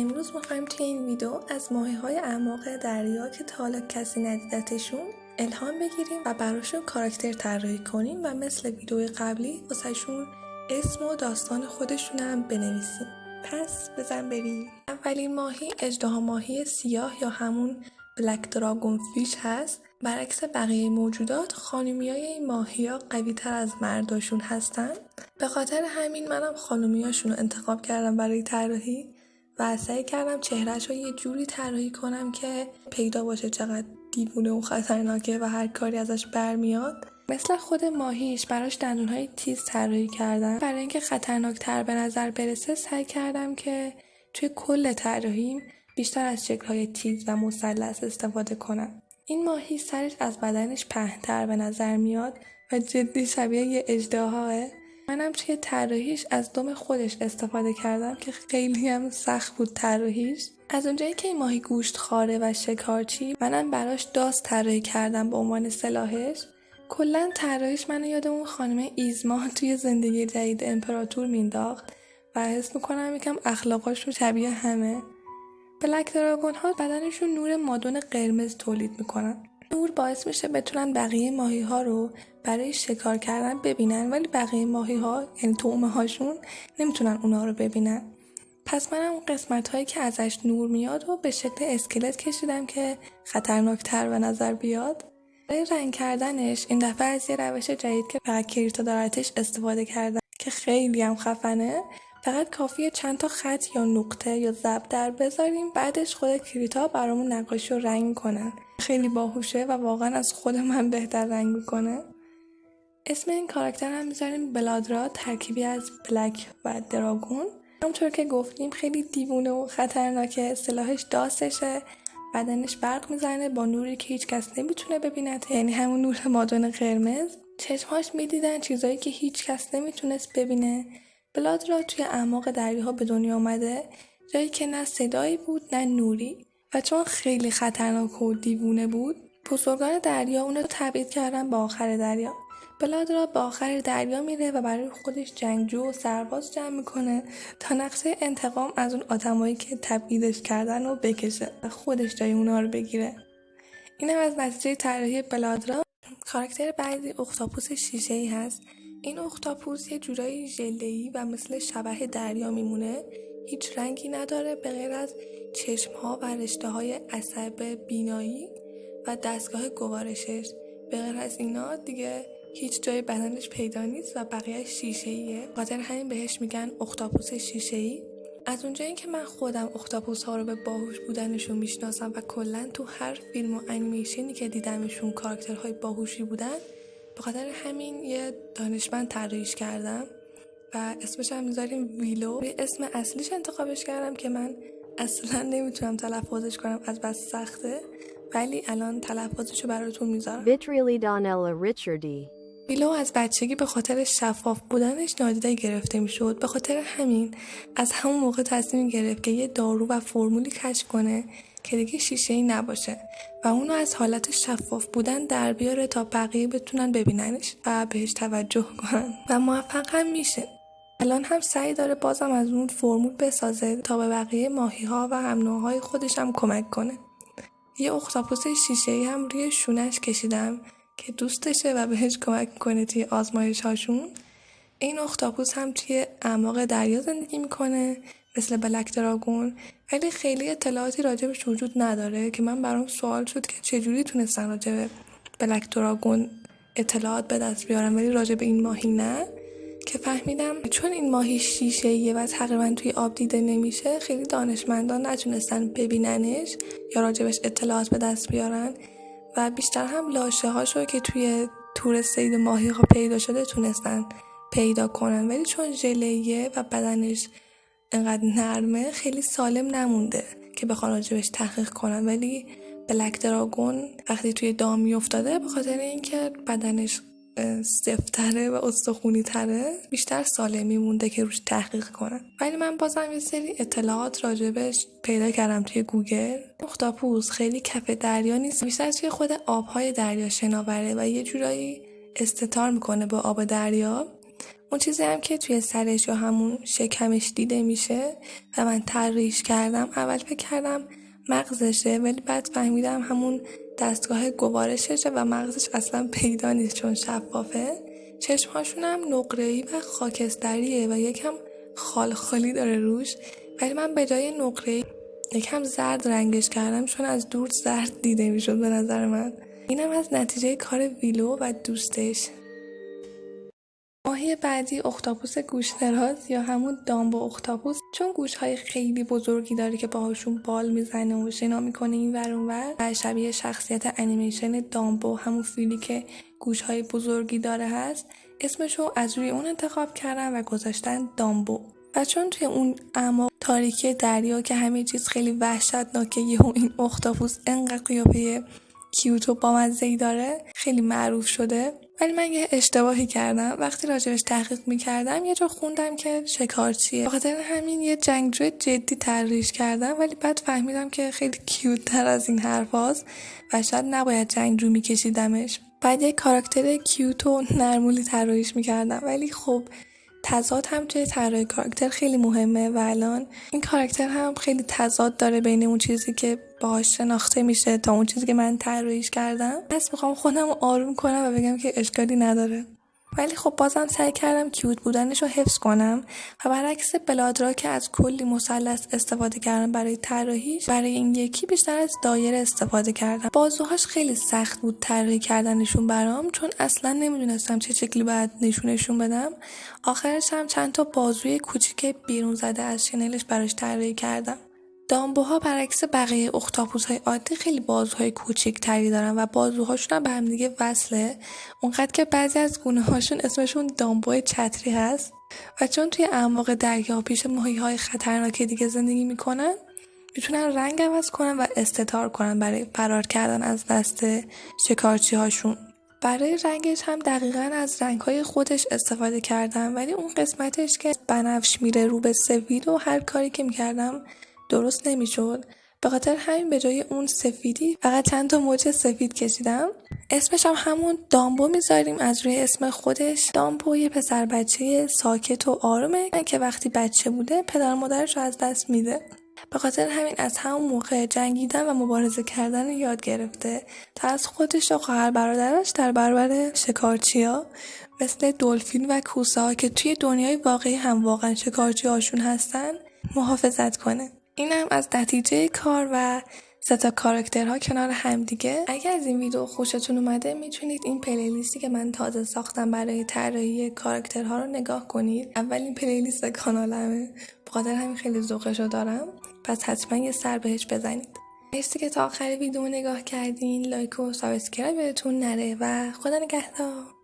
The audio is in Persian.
امروز می‌خوایم توی این ویدیو از ماهی‌های اعماق دریا که تا حالا کسی ندیدتشون الهام بگیریم و براشون کاراکتر طراحی کنیم و مثل ویدیو قبلی واسهشون اسم و داستان خودشون هم بنویسیم. پس بزن بریم. اولین ماهی اژدها ماهی سیاه یا همون بلک دراگون فیش هست. برعکس بقیه موجودات خانومیای این ماهی‌ها قوی‌تر از مرداشون هستن. به خاطر همین منم خانومیاشون رو انتخاب کردم برای طراحی و سعی کردم چهرهش رو یه جوری طراحی کنم که پیدا باشه چقدر دیوونه و خطرناکه و هر کاری ازش برمیاد. مثل خود ماهیش براش دندونهای تیز طراحی کردم. برای اینکه خطرناکتر به نظر برسه سعی کردم که توی کل طراحیم بیشتر از شکل‌های تیز و مثلث استفاده کنم. این ماهی سرش از بدنش پهن‌تر به نظر میاد و جدی شبیه یه اژدهاه. منم توی طراحیش از دم خودش استفاده کردم که خیلی هم سخت بود طراحیش. از اونجایی که این ماهی گوشت خواره و شکارچی، منم براش داس طراحی کردم به عنوان سلاحش. کلا طراحیش منو یاد اون خانم ایزما توی زندگی جدید امپراتور مینداخت و حس میکنم یکم اخلاقاشون شبیه همه. بلک دراگون ها بدنشون نور مادون قرمز تولید میکنن. نور باعث میشه بتونن بقیه ماهی ها رو برای شکار کردن ببینن، ولی بقیه ماهی ها یعنی طعمه هاشون نمیتونن اونا رو ببینن. پس منم اون قسمت هایی که ازش نور میاد و به شکل اسکلت کشیدم که خطرناکتر به نظر بیاد. برای رنگ کردنش این دفعه از یه روش جدید که فقط کریتا دارتش استفاده کردم که خیلی هم خفنه. فقط کافیه چند تا خط یا نقطه یا ضرب در بذاریم، بعدش خود کریتا برامون نقاشی رو رنگ کنن. خیلی باهوشه و واقعا از خود من بهتر رنگ میکنه. اسم این کاراکتر هم میذاریم بلادرا، ترکیبی از بلک و دراگون. همونطور که گفتیم خیلی دیوونه و خطرناکه. سلاحش داستشه، بدنش برق میزنه با نوری که هیچ کس نمیتونه ببینته، یعنی همون نور مادون قرمز. چشماش میدیدن چیزایی که هیچ کس نمیتونست ببینه. بلادرا توی اعماق دریاها به دنیا اومده، جایی که نه صدایی بود نه نوری، و چون خیلی خطرناک و دیوونه بود بزرگان دریا اونو تبعید کردن به آخر دریا. بلادرا به آخر دریا میره و برای خودش جنگجو و سرباز جمع میکنه تا نقشه انتقام از اون آدمایی که تبعیدش کردن رو بکشه و خودش جای اونا رو بگیره. اینم از نتیجه طراحی بلادرا. کاراکتر بعدی اختاپوس شیشه‌ای هست. این اختاپوس یه جورایی ژله‌ای و مثل شبح دریا میمونه. هیچ رنگی نداره به غیر از چشم‌ها و رشته‌های عصب بینایی و دستگاه گوارشش. به غیر از اینا دیگه هیچ جای بدنش پیدا نیست و بقیه شیشه‌ایه. خاطر همین بهش میگن اختاپوس شیشه‌ای. از اونجایی که من خودم اختاپوس ها رو به باهوش بودنشون میشناسم و کلا تو هر فیلم و انیمیشنی که دیدمشون کاراکترهای باهوشی بودن، به خاطر همین یه دانشمند طراحیش کردم و اسمش هم میذاریم ویلو. اسم اصلیش انتخابش کردم که من اصلا نمیتونم تلفظش کنم از بس سخته، ولی الان تلفظشو براتون میذارم. Vitrili Donnella Richardi. ویلو از بچگی به خاطر شفاف بودنش نادیده گرفته میشد. به خاطر همین از همون موقع تصمیم گرفت که یه دارو و فرمولی کشف کنه که دیگه شیشه‌ای نباشه و اونو از حالت شفاف بودن در بیاره تا بقیه بتونن ببیننش و بهش توجه کنن و موفق هم میشه. الان هم سعی داره بازم از اون فرمول بسازه تا به بقیه ماهی‌ها و هم نوع‌های خودش هم کمک کنه. یه اختاپوس شیشه‌ای هم روی شونش کشیدم که دوستشه و بهش کمک کنه توی آزمایش هاشون. این اختاپوس هم توی اعماق دریا زندگی میکنه مثل بلک دراگون، ولی خیلی اطلاعاتی راجبش وجود نداره که من برام سوال شد که چجوری تونستن راجب بلک دراگون اطلاعات به دست بیارم ولی راجب این ماهی نه. که فهمیدم چون این ماهی شیشه‌ایه و تقریبا توی آب دیده نمیشه، خیلی دانشمندان نتونستن ببیننش یا راجبش اطلاعات به دست بیارن و بیشتر هم لاشه هاشو که توی تور صید ماهی ها پیدا شده تونستن پیدا کنن، ولی چون ژله‌ایه و بدنش انقدر نرمه خیلی سالم نمونده که بخوان راجبش تحقیق کنن. ولی بلک دراگون وقتی توی دام میافتاده به خاطر اینکه بدنش سفت‌تره و استخونی تره بیشتر سالمی مونده که روش تحقیق کنن. ولی من بازم یه سری اطلاعات راجبش پیدا کردم توی گوگل. اختاپوس خیلی کف دریا نیست، بیشتر توی خود آبهای دریا شناوره و یه جورایی استتار میکنه با آب دریا اون چیزی هم که توی سرش یا همون شکمش دیده میشه و من طراحیش کردم، اول فکر کردم مغزشه، ولی بعد فهمیدم همون دستگاه گوارششه و مغزش اصلا پیدا نیست چون شفافه. چشمهاشون هم نقره‌ای و خاکستریه و یکم خالی داره روش، ولی من به جای نقره‌ای یکم زرد رنگش کردم چون از دور زرد دیده میشد به نظر من. اینم از نتیجه کار ویلو و دوستش. ماهی بعدی اختاپوس گوش دراز یا همون دامبو اختاپوس، چون گوش‌های خیلی بزرگی داره که باهاشون بال میزنه و شنا میکنه این ور اون ور و شبیه شخصیت انیمیشن دامبو، همون فیلی که گوش‌های بزرگی داره هست، اسمشو از روی اون انتخاب کردن و گذاشتن دامبو. و چون توی اون اعماق تاریکی دریا که همه چیز خیلی وحشتناکه، یهو این اختاپوس انقدر قیافه کیوت و بامزه‌ای داره، خیلی معروف شده. ولی من یه اشتباهی کردم. وقتی راجبش تحقیق میکردم یه جا خوندم که شکارچیه، بخاطر همین یه جنگجوی جدی طراحیش کردم، ولی بعد فهمیدم که خیلی کیوت تر از این حرف هاست و شاید نباید جنگجو میکشیدمش. بعد یه کاراکتر کیوت و نرمولی طراحیش میکردم، ولی خب تضاد هم توی طراحی کاراکتر خیلی مهمه و الان این کاراکتر هم خیلی تضاد داره بین اون چیزی که باهاش شناخته میشه تا اون چیزی که من طراحیش کردم. پس میخوام خودم رو آروم کنم و بگم که اشکالی نداره، ولی خب بازم سعی کردم کیوت بودنش رو حفظ کنم و برعکس بلادرا که از کلی مثلث استفاده کردم برای طراحیش، برای این یکی بیشتر از دایره استفاده کردم. بازوهاش خیلی سخت بود طراحی کردنشون برام، چون اصلا نمیدونستم چه شکلی باید نشونشون بدم. آخرش هم چند تا بازوی کوچیک بیرون زده از شنلش براش طراحی کردم. دامبوها برعکس بقیه اختاپوس‌های عادی خیلی بازوهای کوچیک‌تری دارن و بازوهاشون هم به هم دیگه وصله، اونقدر که بعضی از گونه‌هاشون اسمشون دامبو چتری هست. و چون توی اعماق دریا پیش ماهی‌های خطرناک دیگه زندگی میکنن، میتونن رنگ عوض کنن و استتار کنن برای فرار کردن از دست شکارچی‌هاشون. برای رنگش هم دقیقاً از رنگ‌های خودش استفاده کردم، ولی اون قسمتش که بنفش میره رو به سفید و هر کاری که میکردم درست نمیشد، به خاطر همین به جای اون سفیدی فقط چند تا موج سفید کشیدم. اسمش هم همون دامبو میذاریم از روی اسم خودش. دامبو یه پسر بچه ساکت و آرومه که وقتی بچه بوده پدر مادرش رو از دست میده، به خاطر همین از همون موقع جنگیدن و مبارزه کردن یاد گرفته تا از خودش و خواهر برادرش در برابر شکارچی‌ها مثل دلفین و کوسه ها که توی دنیای واقعی هم واقعا شکارچی هاشون هستن محافظت کنه. این هم از نتیجه کار و 3 کاراکترها کنار هم دیگه. اگر از این ویدیو خوشتون اومده میتونید این پلیلیستی که من تازه ساختم برای طراحی کاراکترها رو نگاه کنید. اولین پلیلیست کانالمه، بخاطر همین خیلی ذوقشو دارم، پس حتما یه سر بهش بزنید. مرسی که تا آخر ویدیو نگاه کردین. لایک و سابسکرایب یادتون نره و خدا نگهدار.